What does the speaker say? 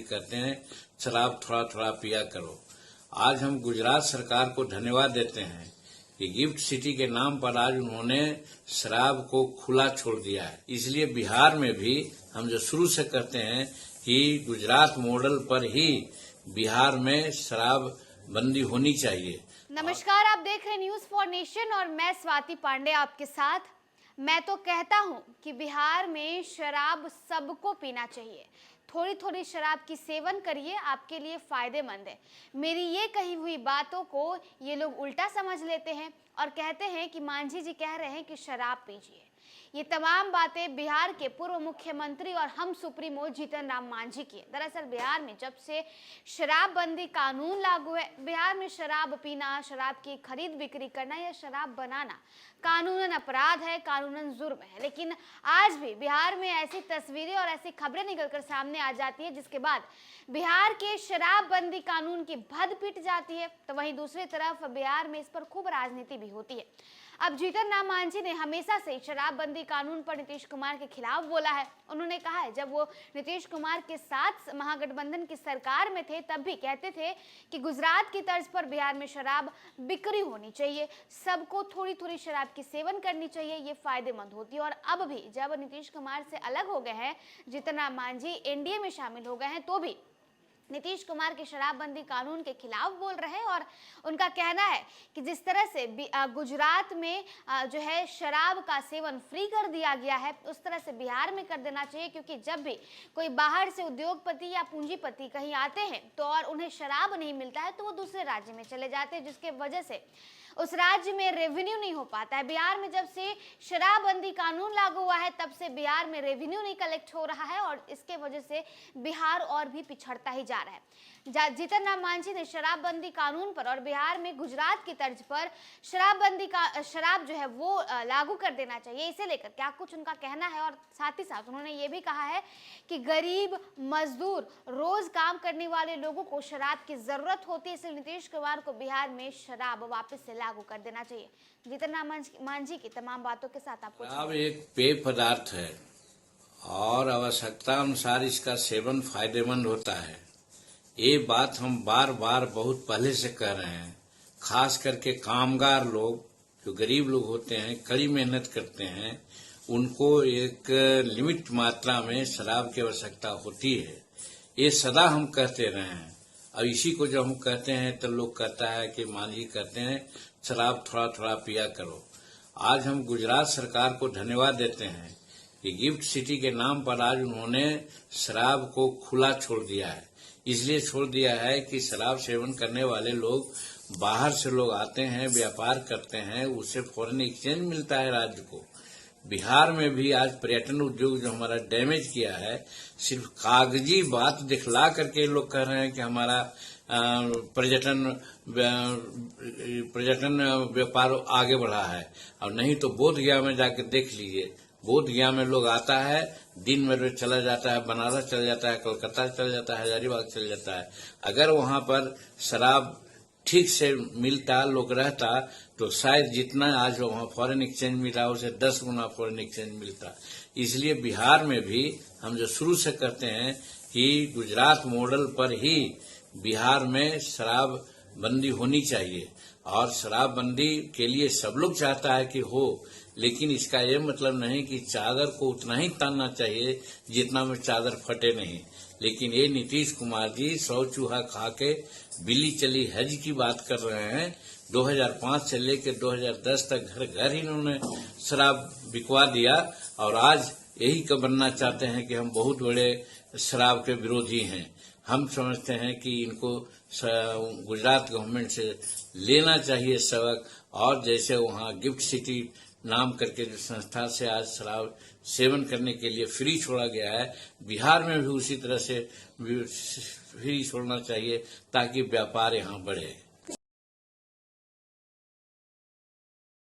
करते हैं, शराब थोड़ा थोड़ा पिया करो। आज हम गुजरात सरकार को धन्यवाद देते हैं कि गिफ्ट सिटी के नाम पर आज उन्होंने शराब को खुला छोड़ दिया है। इसलिए बिहार में भी हम जो शुरू से करते हैं कि गुजरात मॉडल पर ही बिहार में शराब बंदी होनी चाहिए। नमस्कार, आप देख रहे हैं न्यूज फॉर नेशन और मैं स्वाति पांडे आपके साथ। मैं तो कहता हूं कि बिहार में शराब सबको पीना चाहिए। थोड़ी थोड़ी शराब की सेवन करिए, आपके लिए फायदेमंद है। मेरी ये कही हुई बातों को ये लोग उल्टा समझ लेते हैं और कहते हैं कि मांझी जी कह रहे हैं कि शराब पीजिए। ये तमाम बातें बिहार के पूर्व मुख्यमंत्री और हम सुप्रीमो जीतन राम मांझी की है। दरअसल बिहार में जब से शराबबंदी कानून लागू है, बिहार में शराब पीना, शराब की खरीद बिक्री करना या शराब बनाना कानूनन अपराध है, कानूनन जुर्म है। लेकिन आज भी बिहार में ऐसी तस्वीरें और ऐसी खबरें निकलकर सामने आ जाती है जिसके बाद बिहार के शराबबंदी कानून की भद पिट जाती है। तो वहीं दूसरी तरफ बिहार में इस पर खूब राजनीति भी होती है। अब जीतन राम मांझी ने हमेशा से शराबबंदी कानून पर नीतीश कुमार के खिलाफ बोला है। उन्होंने कहा है जब वो नीतीश कुमार के साथ महागठबंधन की सरकार में थे तब भी कहते थे कि गुजरात की तर्ज पर बिहार में शराब बिक्री होनी चाहिए, सबको थोड़ी थोड़ी शराब की सेवन करनी चाहिए, ये फायदेमंद होती है। और अब भी जब नीतीश कुमार से अलग हो गए हैं, जीतन राम मांझी एनडीए में शामिल हो गए हैं, तो भी नीतीश कुमार के शराबबंदी कानून के खिलाफ बोल रहे हैं। और उनका कहना है कि जिस तरह से गुजरात में जो है शराब का सेवन फ्री कर दिया गया है, उस तरह से बिहार में कर देना चाहिए। क्योंकि जब भी कोई बाहर से उद्योगपति या पूंजीपति कहीं आते हैं तो और उन्हें शराब नहीं मिलता है तो वो दूसरे राज्य में चले जाते हैं, जिसके वजह से उस राज्य में रेवेन्यू नहीं हो पाता है। बिहार में जब से शराबबंदी कानून लागू हुआ है तब से बिहार में रेवेन्यू नहीं कलेक्ट हो रहा है और इसके वजह से बिहार और भी पिछड़ता ही जा रहा है। जीतन राम मांझी ने शराबबंदी कानून पर और बिहार में गुजरात की तर्ज पर शराब जो है वो लागू कर देना चाहिए, इसे लेकर क्या कुछ उनका कहना है। और साथ ही साथ उन्होंने ये भी कहा है कि गरीब, मजदूर, रोज काम करने वाले लोगों को शराब की जरूरत होती है, इसलिए नीतीश कुमार को बिहार में शराब वापस से लागू कर देना चाहिए। जीतन राम मांझी की तमाम बातों के साथ आपको शराब एक पेय पदार्थ है और आवश्यकता अनुसार इसका सेवन फायदेमंद होता है। ये बात हम बार बार बहुत पहले से कह रहे हैं। खास करके कामगार लोग, जो गरीब लोग होते हैं, कड़ी मेहनत करते हैं, उनको एक लिमिट मात्रा में शराब की आवश्यकता होती है। ये सदा हम कहते रहे हैं। अब इसी को जब हम कहते हैं तो लोग कहता है कि मांझी कहते हैं शराब थोड़ा थोड़ा पिया करो। आज हम गुजरात सरकार को धन्यवाद देते हैं कि गिफ्ट सिटी के नाम पर आज उन्होंने शराब को खुला छोड़ दिया है। इसलिए छोड़ दिया है कि शराब सेवन करने वाले लोग, बाहर से लोग आते हैं, व्यापार करते हैं, उससे फॉरेन एक्सचेंज मिलता है राज्य को। बिहार में भी आज पर्यटन उद्योग जो हमारा डैमेज किया है, सिर्फ कागजी बात दिखला करके लोग कह रहे हैं कि हमारा पर्यटन व्यापार आगे बढ़ा है। और नहीं तो बोध गया में जाकर देख लीजिए, बोध गया में लोग आता है, दिन में चला जाता है, बनारस चला जाता है, कोलकाता चला जाता है, हजारीबाग चला जाता है। अगर वहां पर शराब ठीक से मिलता, लोग रहता, तो शायद जितना आज वहां फॉरेन एक्सचेंज मिला उसे 10 गुना फॉरेन एक्सचेंज मिलता। इसलिए बिहार में भी हम जो शुरू से करते हैं कि गुजरात मॉडल पर ही बिहार में शराब बंदी होनी चाहिए। और शराबबंदी के लिए सब लोग चाहता है कि हो, लेकिन इसका यह मतलब नहीं कि चादर को उतना ही तानना चाहिए जितना में चादर फटे नहीं। लेकिन ये नीतीश कुमार जी 100 चूहा खा के बिल्ली चली हज की बात कर रहे हैं। 2005 से लेकर 2010 तक घर घर ही इन्होंने शराब बिकवा दिया और आज यही बनना चाहते हैं कि हम बहुत बड़े शराब के विरोधी हैं। हम समझते हैं कि इनको गुजरात गवर्नमेंट से लेना चाहिए सबक। और जैसे वहाँ गिफ्ट सिटी नाम करके जो संस्था से आज शराब सेवन करने के लिए फ्री छोड़ा गया है, बिहार में भी उसी तरह से फ्री छोड़ना चाहिए ताकि व्यापार यहाँ बढ़े।